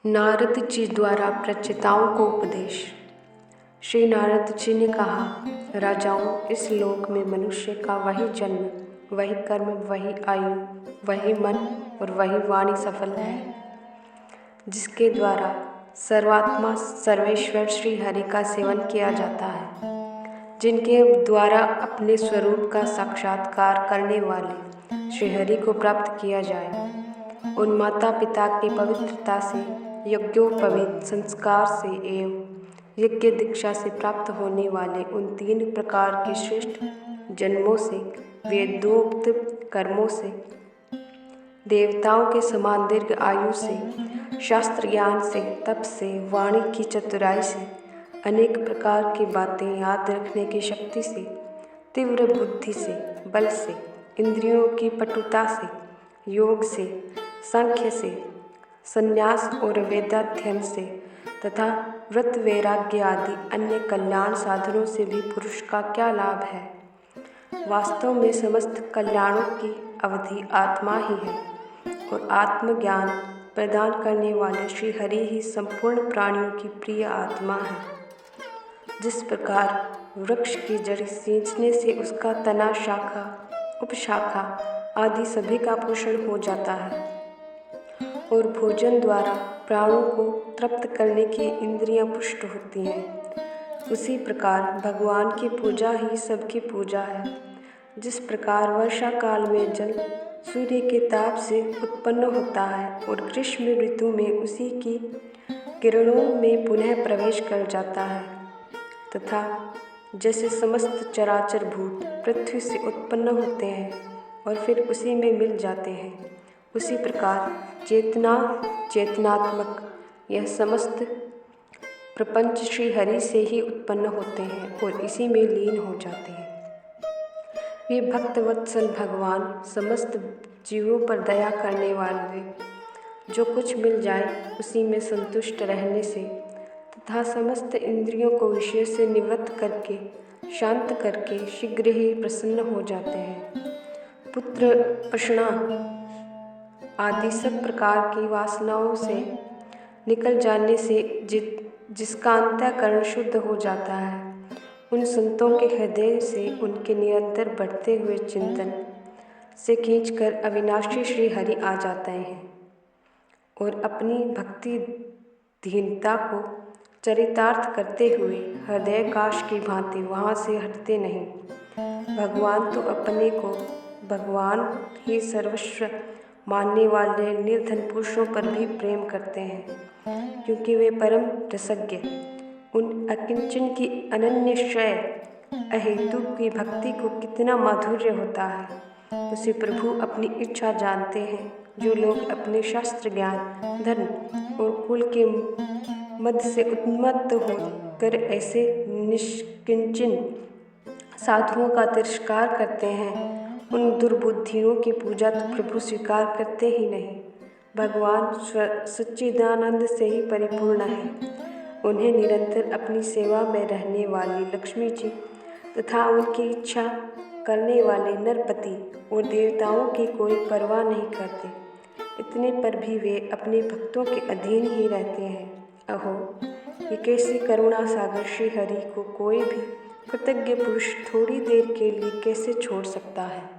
नारद जी द्वारा प्रचेताओं को उपदेश। श्री नारद जी ने कहा, राजाओं, इस लोक में मनुष्य का वही जन्म, वही कर्म, वही आयु, वही मन और वही वाणी सफल है, जिसके द्वारा सर्वात्मा सर्वेश्वर श्री हरि का सेवन किया जाता है। जिनके द्वारा अपने स्वरूप का साक्षात्कार करने वाले श्री हरि को प्राप्त किया जाए, उन माता पिता की पवित्रता से, यज्ञोपवीत संस्कार से एवं यज्ञ दीक्षा से प्राप्त होने वाले उन 3 प्रकार के श्रेष्ठ जन्मों से, वेदोक्त कर्मों से, देवताओं के समान दीर्घ आयु से, शास्त्र ज्ञान से, तप से, वाणी की चतुराई से, अनेक प्रकार की बातें याद रखने की शक्ति से, तीव्र बुद्धि से, बल से, इंद्रियों की पटुता से, योग से, सांख्य से, संन्यास और वेदाध्ययन से तथा व्रत वैराग्य आदि अन्य कल्याण साधनों से भी पुरुष का क्या लाभ है। वास्तव में समस्त कल्याणों की अवधि आत्मा ही है और आत्मज्ञान प्रदान करने वाले श्री हरि ही संपूर्ण प्राणियों की प्रिय आत्मा है। जिस प्रकार वृक्ष की जड़ सींचने से उसका तना, शाखा, उपशाखा आदि सभी का पोषण हो जाता है और भोजन द्वारा प्राणों को तृप्त करने की इंद्रियां पुष्ट होती हैं, उसी प्रकार भगवान की पूजा ही सबकी पूजा है। जिस प्रकार वर्षा काल में जल सूर्य के ताप से उत्पन्न होता है और ग्रीष्म ऋतु में उसी की किरणों में पुनः प्रवेश कर जाता है, तथा जैसे समस्त चराचर भूत पृथ्वी से उत्पन्न होते हैं और फिर उसी में मिल जाते हैं, उसी प्रकार चेतनात्मक यह समस्त प्रपंच श्री हरि से ही उत्पन्न होते हैं और इसी में लीन हो जाते हैं। वे भक्तवत्सल भगवान समस्त जीवों पर दया करने वाले, जो कुछ मिल जाए उसी में संतुष्ट रहने से तथा समस्त इंद्रियों को विषय से निवृत्त करके, शांत करके शीघ्र ही प्रसन्न हो जाते हैं। पुत्र पृषणा आदि सब प्रकार की वासनाओं से निकल जाने से जिसका अंतःकरण शुद्ध हो जाता है, उन संतों के हृदय से उनके निरंतर बढ़ते हुए चिंतन से खींचकर अविनाशी श्री हरि आ जाते हैं और अपनी भक्ति दीनता को चरितार्थ करते हुए हृदयकाश की भांति वहाँ से हटते नहीं। भगवान तो अपने को भगवान ही सर्वस्व मानने वाले निर्धन पुरुषों पर भी प्रेम करते हैं, क्योंकि वे परम रसज्ञ, उन अकिंचन की अनन्यश्रय अहेतु की भक्ति को कितना माधुर्य होता है, उसे प्रभु अपनी इच्छा जानते हैं। जो लोग अपने शास्त्र ज्ञान, धन और कुल के मद से उन्मत्त होकर ऐसे निष्किंचन साधुओं का तिरस्कार करते हैं, उन दुर्बुद्धियों की पूजा तो प्रभु स्वीकार करते ही नहीं। भगवान सच्चिदानंद से ही परिपूर्ण है। उन्हें निरंतर अपनी सेवा में रहने वाली लक्ष्मी जी तथा उनकी इच्छा करने वाले नरपति और देवताओं की कोई परवाह नहीं करते। इतने पर भी वे अपने भक्तों के अधीन ही रहते हैं। अहो, ये कैसे करुणा सागर श्री हरि को कोई भी कृतज्ञ पुरुष थोड़ी देर के लिए कैसे छोड़ सकता है।